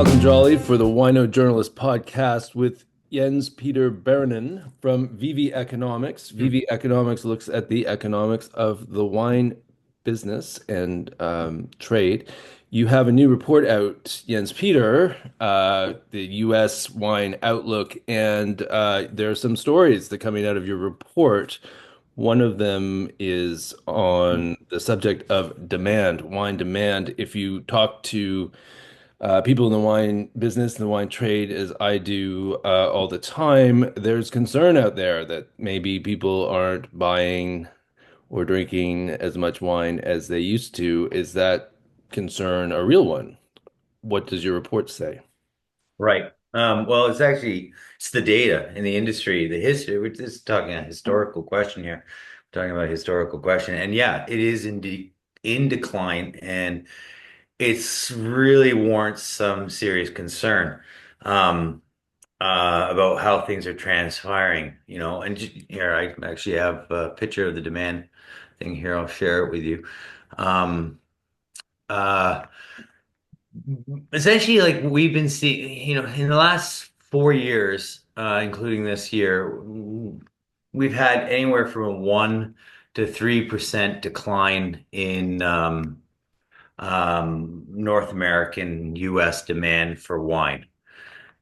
Malcolm Jolley for the Wino Journalist podcast with Jens Peter Barynin from Vivi Economics. Mm. Vivi Economics looks at the economics of the wine business and trade. You have a new report out, Jens Peter, the U.S. wine outlook, and there are some stories that are coming out of your report. One of them is on the subject of demand, wine demand. If you talk to people in the wine business and the wine trade, as I do all the time, there's concern out there that maybe people aren't buying or drinking as much wine as they used to. Is that concern a real one? What does your report say? Right. Well, it's the data in the industry, the history. We're just talking a historical question here. We're talking about a historical question, and yeah, it is in decline, and it's really warrants some serious concern um, about how things are transpiring. And here I actually have a picture of the demand thing here. I'll share it with you. Um, uh, Essentially, like we've been seeing, in the last 4 years, including this year, we've had anywhere from a 1 to 3% decline in North American US demand for wine.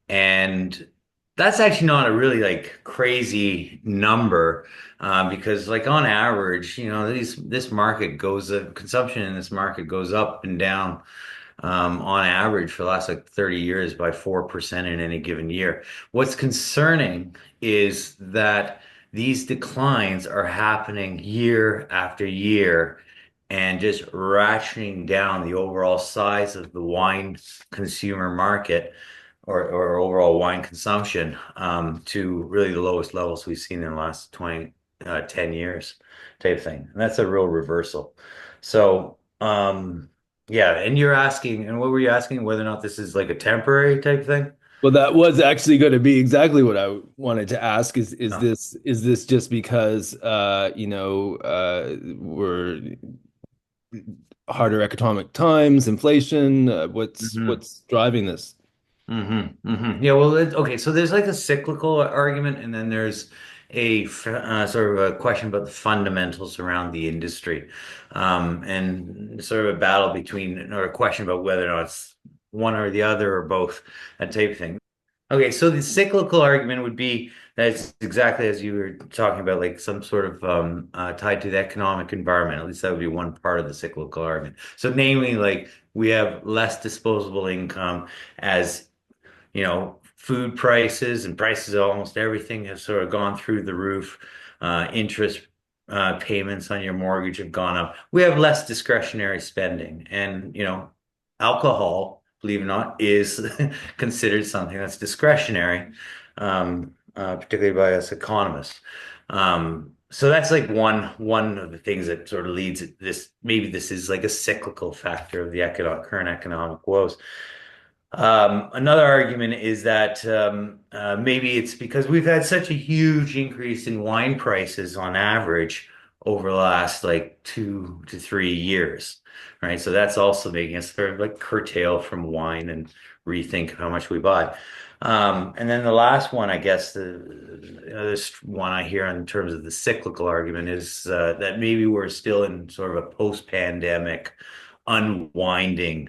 And that's actually not a really like crazy number, because like on average, this market goes, consumption in this market goes up and down on average for the last like 30 years by 4% in any given year. What's concerning is that these declines are happening year after year and just ratcheting down the overall size of the wine consumer market or overall wine consumption to really the lowest levels we've seen in the last 10 years type thing. And that's a real reversal. So, yeah, and you're asking, and what were you asking? Whether or not this is like a temporary type thing? Well, that was actually going to be exactly what I wanted to ask. Is No. this just because we're harder economic times, inflation? Hmm. What's driving this? Yeah, well, okay, so there's like a cyclical argument, and then there's sort of a question about the fundamentals around the industry, and sort of a battle between, or a question about whether or not it's one or the other or both, that type of thing. Okay, so the cyclical argument would be that it's exactly as you were talking about, like some sort of tied to the economic environment. At least that would be one part of the cyclical argument. So, namely, like we have less disposable income as food prices and prices of almost everything have sort of gone through the roof. Interest payments on your mortgage have gone up. We have less discretionary spending, and alcohol, believe it or not, is considered something that's discretionary, particularly by us economists. So that's like one of the things that sort of leads this. Maybe this is like a cyclical factor of the current economic woes. Another argument is that maybe it's because we've had such a huge increase in wine prices on average over the last like 2 to 3 years, right? So that's also making us sort of like curtail from wine and rethink how much we buy. And then the last one, I guess, this one I hear in terms of the cyclical argument is that maybe we're still in sort of a post-pandemic unwinding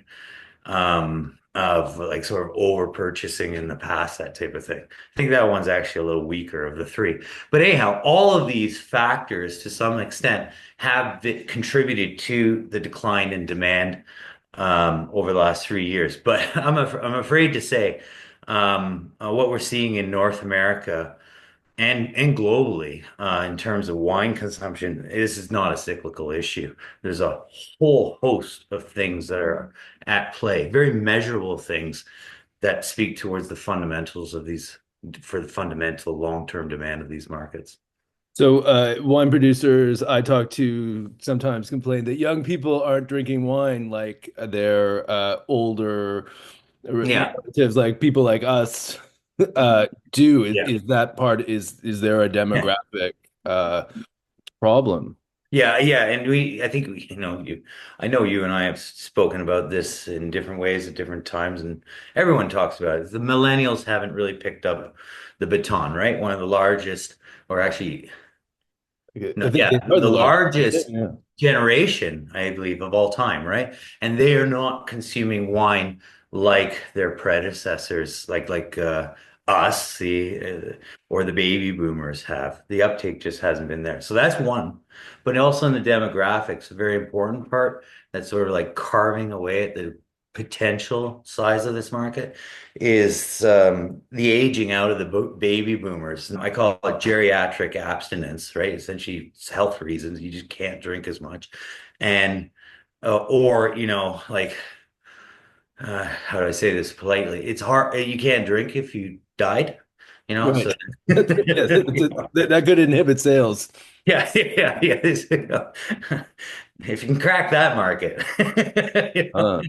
of like sort of over purchasing in the past, that type of thing. I think that one's actually a little weaker of the three. But anyhow, all of these factors to some extent have contributed to the decline in demand over the last 3 years. But I'm afraid to say what we're seeing in North America and globally, in terms of wine consumption, this is not a cyclical issue. There's a whole host of things that are at play, very measurable things that speak towards the fundamentals of these, for the fundamental long-term demand of these markets. So, wine producers I talk to sometimes complain that young people aren't drinking wine like their older Yeah, relatives, like people like us, do. yeah. Is that part, is there a demographic uh, problem? Yeah, yeah, and I think I know you and I have spoken about this in different ways at different times, and everyone talks about it. The millennials haven't really picked up the baton, right? One of the largest, or actually, I no, think yeah, they are the the largest. largest Yeah. generation, I believe, of all time, right? And they are not consuming wine like their predecessors, like us, or the baby boomers have. The uptake just hasn't been there. So that's one. But also in the demographics, a very important part that's sort of like carving away at the potential size of this market is the aging out of the baby boomers. I call it geriatric abstinence, right? Essentially, it's health reasons. You just can't drink as much. And, or, how do I say this politely? It's hard. You can't drink if you died, Right. so. Yes, that could inhibit sales. Yeah, yeah, yeah. If you can crack that market. Uh,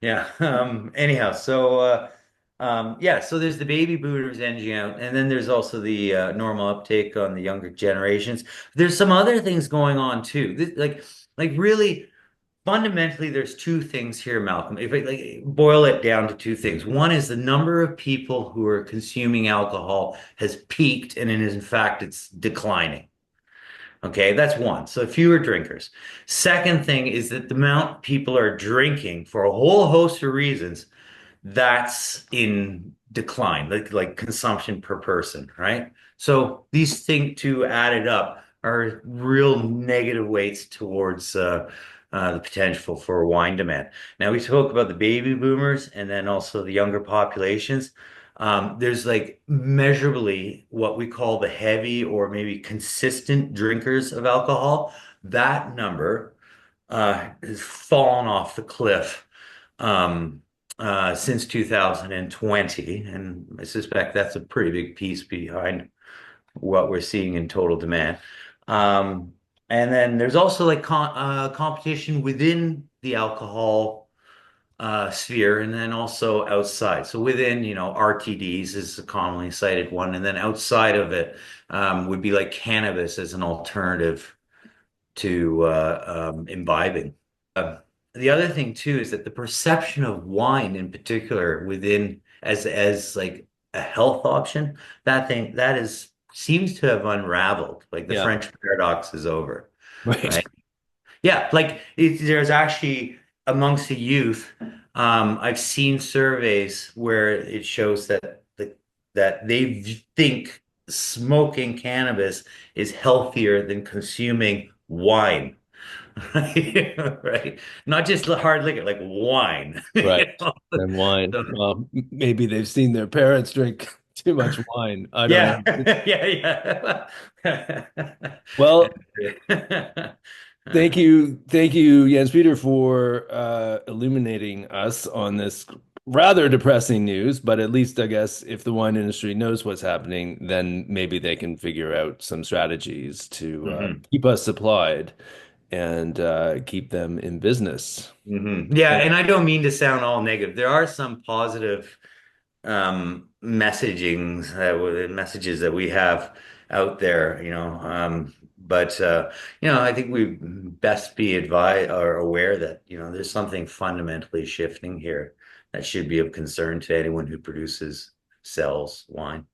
Yeah. Anyhow, yeah, so there's the baby boomers engine out, and then there's also the normal uptake on the younger generations. There's some other things going on too. Like really fundamentally, there's two things here, Malcolm. If I like boil it down to two things. One is the number of people who are consuming alcohol has peaked and it is in fact it's declining. Okay, that's one. So fewer drinkers. Second thing is that the amount people are drinking for a whole host of reasons, that's in decline, like consumption per person, right? So these things two added up are real negative weights towards the potential for wine demand. Now we spoke about the baby boomers and then also the younger populations. There's like measurably what we call the heavy or maybe consistent drinkers of alcohol. That number has fallen off the cliff since 2020, and I suspect that's a pretty big piece behind what we're seeing in total demand. Um, and then there's also like competition within the alcohol sphere and then also outside. So within, RTDs is a commonly cited one, and then outside of it would be like cannabis as an alternative to imbibing. The other thing too is that the perception of wine in particular within as like a health option, that is seems to have unraveled. Like the yeah. French paradox is over, Right. right? Yeah, like there's actually amongst the youth, I've seen surveys where it shows that they think smoking cannabis is healthier than consuming wine. Right? Right. Not just hard liquor, like wine. Right. You know? And wine. So, Well, maybe they've seen their parents drink too much wine. I don't yeah, know. yeah, yeah. Well, thank you, Jens Peter, for illuminating us on this rather depressing news. But at least I guess if the wine industry knows what's happening, then maybe they can figure out some strategies to Mhm. keep us supplied and keep them in business. Yeah, And and I don't mean to sound all negative. There are some positive messages that we have out there, but I think we best be advised or aware that, there's something fundamentally shifting here that should be of concern to anyone who produces, sells wine.